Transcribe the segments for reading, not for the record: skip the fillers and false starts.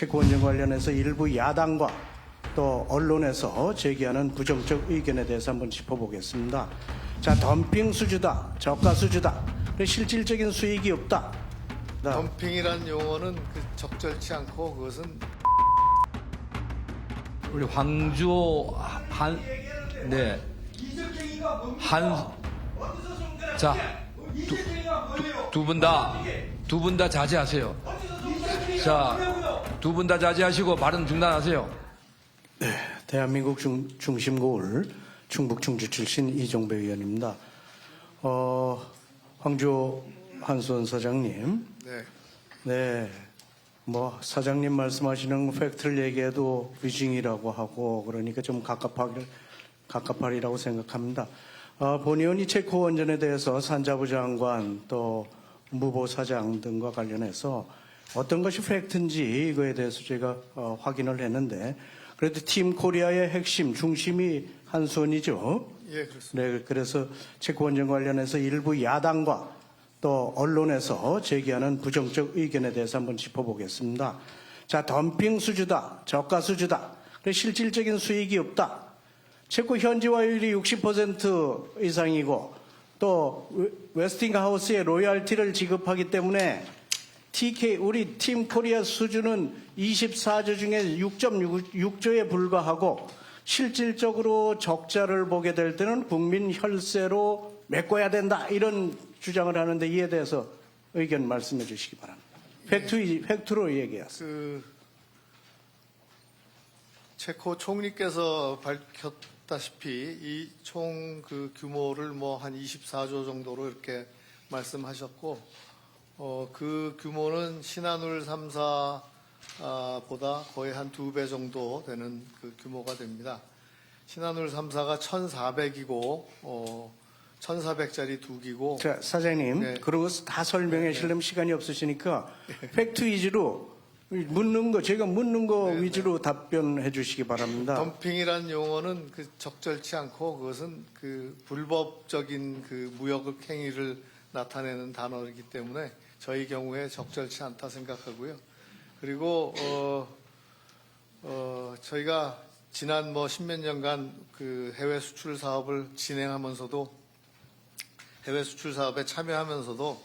권정 관련해서 일부 야당과 또 언론에서 제기하는 부정적 의견에 대해서 한번 짚어보겠습니다. 자, 덤핑 수주다, 저가 수주다, 실질적인 수익이 없다. 덤핑이란 용어는 적절치 않고 그것은 우리 황주 자, 두 분 다 자제하세요. 자, 두 분 다 자제하시고 발언 중단하세요. 네, 대한민국 중심고을 충북 충주 출신 이종배 의원입니다. 황주 한수원 사장님. 네. 뭐 사장님 말씀하시는 팩트를 얘기해도 위증이라고 하고 그러니까 좀 갑갑하리라고 생각합니다. 본 의원이 체코 원전에 대해서 산자부 장관 또 무보 사장 등과 관련해서 어떤 것이 팩트인지 이거에 대해서 제가 확인을 했는데 그래도 팀 코리아의 핵심 중심이 한수원이죠. 예, 그렇습니다. 네, 그래서 체코 원전 관련해서 일부 야당과 또 언론에서 제기하는 부정적 의견에 대해서 한번 짚어보겠습니다. 자, 덤핑 수주다, 저가 수주다, 실질적인 수익이 없다. 체코 현지화율이 60% 이상이고 또 웨스팅하우스에 로열티를 지급하기 때문에 우리 팀 코리아 수주는 24조 중에 6.6조에 불과하고 실질적으로 적자를 보게 될 때는 국민 혈세로 메꿔야 된다. 이런 주장을 하는데 이에 대해서 의견 말씀해 주시기 바랍니다. 팩트로 얘기하세요. 체코 총리께서 밝혔다시피 이 총 규모를 한 24조 정도로 이렇게 말씀하셨고, 그 규모는 신한울 3사보다 거의 한 2배 정도 되는 그 규모가 됩니다. 신한울 3사가 1,400이고, 1,400짜리 2기고. 자, 사장님, 네. 그런 거 다 설명해 주려면 시간이 없으시니까 팩트 위주로 제가 묻는 거 위주로 답변해 주시기 바랍니다. 덤핑이란 용어는 적절치 않고 그것은 불법적인 무역 행위를 나타내는 단어이기 때문에 저희 경우에 적절치 않다 생각하고요. 그리고 저희가 지난 십몇 년간 해외 수출 사업을 진행하면서도 해외 수출 사업에 참여하면서도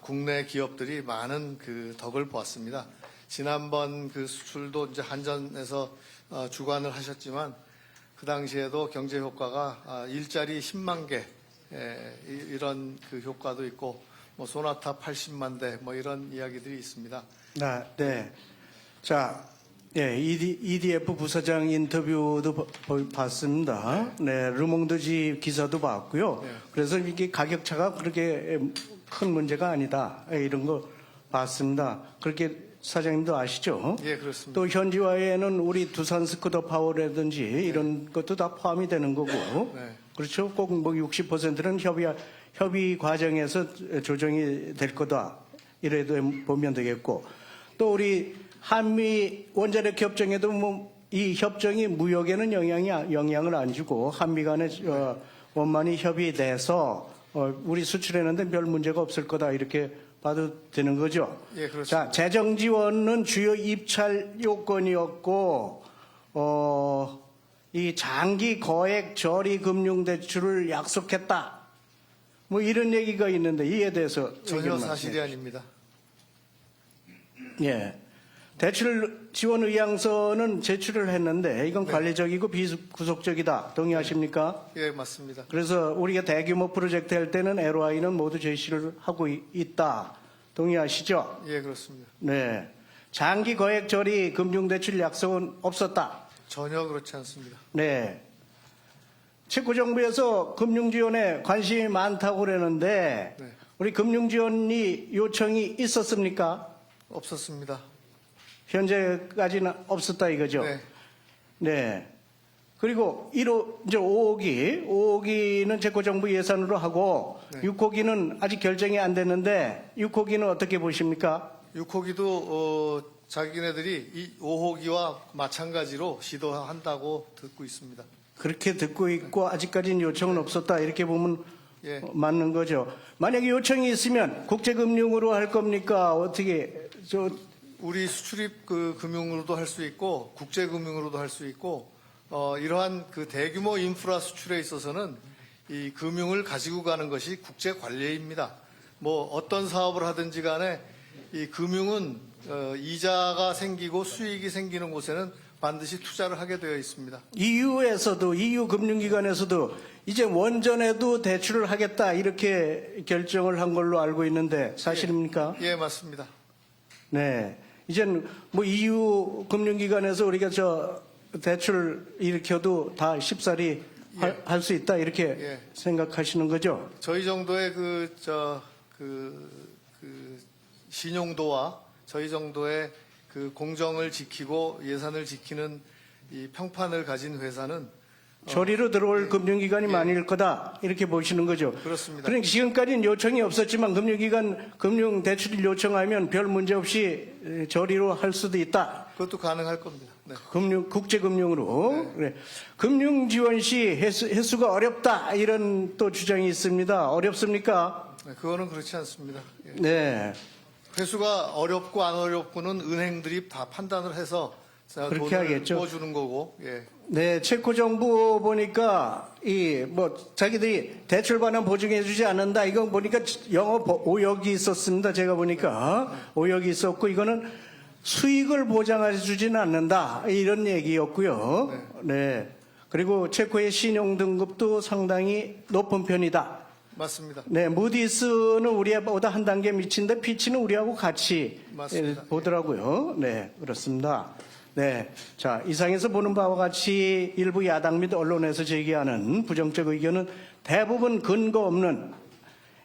국내 기업들이 많은 덕을 보았습니다. 지난번 수출도 이제 한전에서 주관을 하셨지만 그 당시에도 경제 효과가 일자리 10만 개 이런 효과도 있고 소나타 80만 대 이런 이야기들이 있습니다. 네. 자, 예, EDF 부사장 인터뷰도 봤습니다. 네, 르몽드지 기사도 봤고요. 네. 그래서 이게 가격차가 그렇게 큰 문제가 아니다. 이런 거 봤습니다. 그렇게 사장님도 아시죠? 예, 그렇습니다. 또 현지화에는 우리 두산 스쿠터 파워라든지 이런 것도 다 포함이 되는 거고. 네. 그렇죠? 꼭 60%는 협의 과정에서 조정이 될 거다. 이래도 보면 되겠고. 또 우리 한미 원자력 협정에도 이 협정이 무역에는 영향을 안 주고 한미 간에 원만히 협의돼서 우리 수출했는데 별 문제가 없을 거다. 이렇게 봐도 되는 거죠. 예, 그렇습니다. 자, 재정 지원은 주요 입찰 요건이었고, 이 장기 거액 저리 금융 대출을 약속했다. 이런 얘기가 있는데 이에 대해서 전혀 사실이 아닙니다. 예. 대출 지원 의향서는 제출을 했는데 이건 관리적이고 비구속적이다. 동의하십니까? 예, 맞습니다. 그래서 우리가 대규모 프로젝트 할 때는 LOI는 모두 제시를 하고 있다. 동의하시죠? 예, 그렇습니다. 네. 장기 거액 저리 금융대출 약속은 없었다. 전혀 그렇지 않습니다. 네. 체코 정부에서 금융지원에 관심이 많다고 그러는데 네. 우리 금융지원이 요청이 있었습니까? 없었습니다. 현재까지는 없었다 이거죠? 네. 네. 그리고 이제 5호기는 체코 정부 예산으로 하고 네. 6호기는 아직 결정이 안 됐는데 6호기는 어떻게 보십니까? 6호기도 자기네들이 이 5호기와 마찬가지로 시도한다고 듣고 있습니다. 그렇게 듣고 있고 아직까지는 요청은 없었다 이렇게 보면 예. 맞는 거죠. 만약에 요청이 있으면 국제금융으로 할 겁니까? 어떻게 우리 수출입 그 금융으로도 할 수 있고 국제 금융으로도 할 수 있고 이러한 그 대규모 인프라 수출에 있어서는 이 금융을 가지고 가는 것이 국제 관례입니다. 뭐 어떤 사업을 하든지 간에 이 금융은 이자가 생기고 수익이 생기는 곳에는 반드시 투자를 하게 되어 있습니다. EU에서도 EU 금융기관에서도 이제 원전에도 대출을 하겠다 이렇게 결정을 한 걸로 알고 있는데 사실입니까? 예, 맞습니다. 네. 이젠 뭐 EU 금융기관에서 우리가 저 대출 일으켜도 다 쉽사리 할 수 있다 이렇게 예. 생각하시는 거죠? 저희 정도의 신용도와 저희 정도의 그 공정을 지키고 예산을 지키는 이 평판을 가진 회사는 저리로 들어올 예. 금융기관이 예. 많을 거다 이렇게 보시는 거죠. 그렇습니다. 그러니까 지금까지는 요청이 없었지만 금융기관 금융 대출을 요청하면 별 문제 없이 저리로 할 수도 있다. 그것도 가능할 겁니다. 네. 국제금융으로. 그래. 금융지원 시 회수가 어렵다 이런 또 주장이 있습니다. 어렵습니까? 네, 그거는 그렇지 않습니다. 예. 네. 회수가 어렵고 안 어렵고는 은행들이 다 판단을 해서 그렇게 돈을 하겠죠. 부어주는 거고. 예. 네, 체코 정부 보니까 자기들이 대출 반환 보증해주지 않는다. 이건 보니까 영어 오역이 있었습니다. 제가 보니까 오역이 있었고 이거는 수익을 보장해주지는 않는다. 이런 얘기였고요. 네. 그리고 체코의 신용 등급도 상당히 높은 편이다. 맞습니다. 네, 무디스는 우리보다 한 단계 미친데 피치는 우리하고 같이 맞습니다. 보더라고요. 네, 그렇습니다. 네, 자 이상에서 보는 바와 같이 일부 야당 및 언론에서 제기하는 부정적 의견은 대부분 근거 없는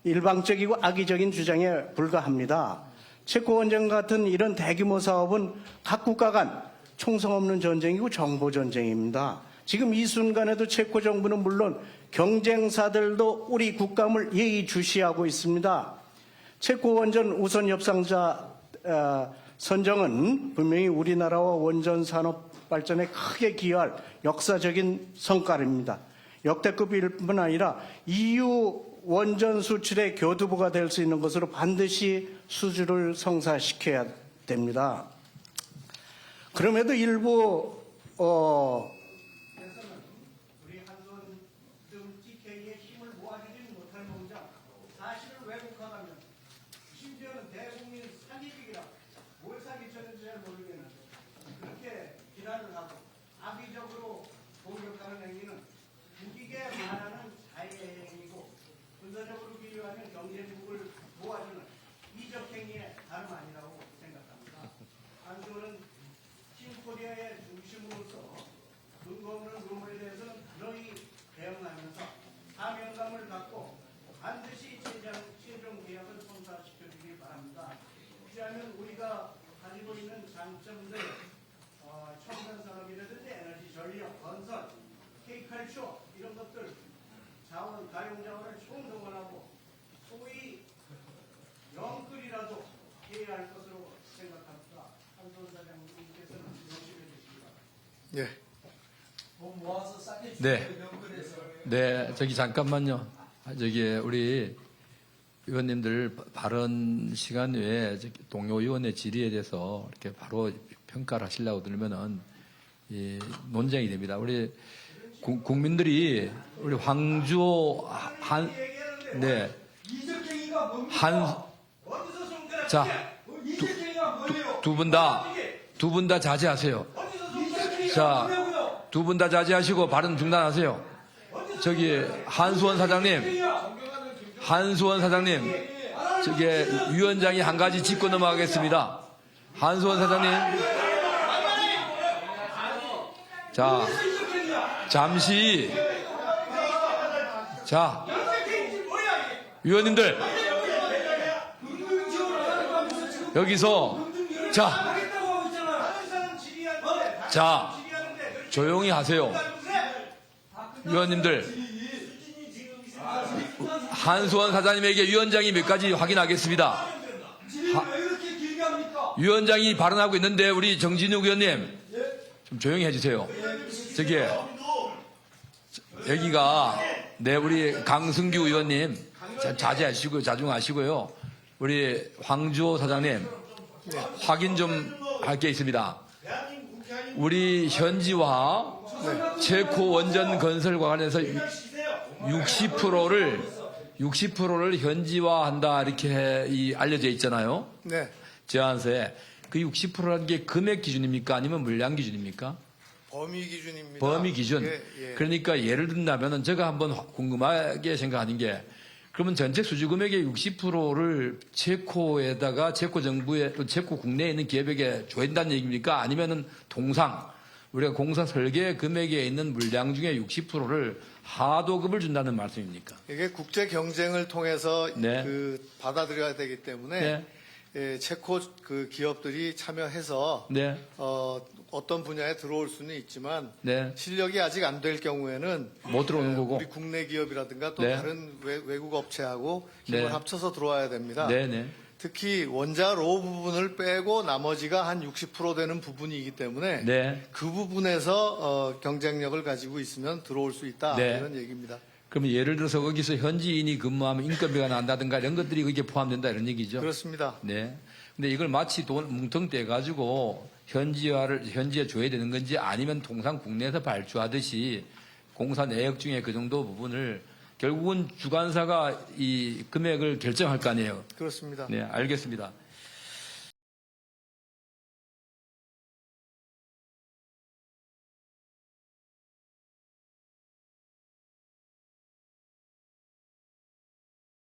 일방적이고 악의적인 주장에 불과합니다. 체코 원전 같은 이런 대규모 사업은 각 국가 간 총성 없는 전쟁이고 정보 전쟁입니다. 지금 이 순간에도 체코 정부는 물론 경쟁사들도 우리 국감을 예의주시하고 있습니다. 체코 원전 우선 협상자 선정은 분명히 우리나라와 원전 산업 발전에 크게 기여할 역사적인 성과입니다. 역대급일 뿐 아니라 EU 원전 수출의 교두보가 될 수 있는 것으로 반드시 수주를 성사시켜야 됩니다. 그럼에도 일부 우리 한손 TK의 힘을 모아주지는 못할 농장 사실을 왜곡하면 심지어는 대국민 사기극이라 뭘 사기쳤는지 잘 모르겠는데 그렇게 비난을 하고 악의적으로 공격하는 행위는 국익에 반하는 자해행위고 군사적으로 비유하면 경제국을 모아주는 이적 행위의 다름 아니라고 생각합니다. 한손은 신코리아의 중심으로서 근거 없는 루머에 대해서는 그러히 대응하면서 사명감을 갖고 반드시 최종 계약을 성사시켜주길 바랍니다. 필요하면 우리가 가지고 있는 장점들, 첨단 산업이라든지 에너지 전력, 건설, K칼쇼 이런 것들 자원, 가용자원을 총동원하고 소위 영끌이라도 해야 할 것으로 생각합니다. 한손 사장님께서는 명심해 주시기 바랍니다. 예. 네, 저기 잠깐만요. 저기 우리 의원님들 발언 시간 외에 동료 의원의 질의에 대해서 이렇게 바로 평가를 하시려고 들면은 논쟁이 됩니다. 우리 국민들이 우리 황주호 두 분 다 자제하세요. 자, 두 분 다 자제하시고 발언 중단하세요. 저기 한수원 사장님, 저기 위원장이 한 가지 짚고 넘어가겠습니다. 한수원 사장님, 자, 잠시, 자, 위원님들 여기서 자, 조용히 하세요. 위원님들, 한수원 사장님에게 위원장이 몇 가지 확인하겠습니다. 위원장이 발언하고 있는데 우리 정진욱 의원님 좀 조용히 해주세요. 저기 여기가 우리 강승규 의원님 자중하시고요. 우리 황주호 사장님 확인 좀 할 게 있습니다. 우리 현지화 체코 원전 건설과 관련해서 60%를 현지화한다 이렇게 알려져 있잖아요. 네. 제안서에 그 60%라는 게 금액 기준입니까? 아니면 물량 기준입니까? 범위 기준입니다. 범위 기준. 예, 예. 그러니까 예를 든다면은 제가 한번 궁금하게 생각하는 게 그러면 전체 수주 금액의 60%를 체코에다가 체코 정부에 또 체코 국내에 있는 기업에게 줘야 된다는 얘기입니까? 아니면은 동상 우리가 공사 설계 금액에 있는 물량 중에 60%를 하도급을 준다는 말씀입니까? 이게 국제 경쟁을 통해서 네. 받아들여야 되기 때문에 네. 예, 체코 그 기업들이 참여해서 네. 어떤 분야에 들어올 수는 있지만 네. 실력이 아직 안 될 경우에는 못 들어오는 거고. 우리 국내 기업이라든가 또 네. 다른 외국 업체하고 힘을 네. 합쳐서 들어와야 됩니다. 네네. 특히 원자로 부분을 빼고 나머지가 한 60% 되는 부분이기 때문에 네. 그 부분에서 경쟁력을 가지고 있으면 들어올 수 있다 네. 이런 얘기입니다. 그러면 예를 들어서 거기서 현지인이 근무하면 인건비가 난다든가 이런 것들이 거기에 포함된다 이런 얘기죠? 그렇습니다. 네. 근데 이걸 마치 돈 뭉텅 떼가지고 현지에 줘야 되는 건지 아니면 통상 국내에서 발주하듯이 공사 내역 중에 그 정도 부분을 결국은 주관사가 이 금액을 결정할 거 아니에요? 그렇습니다. 네, 알겠습니다.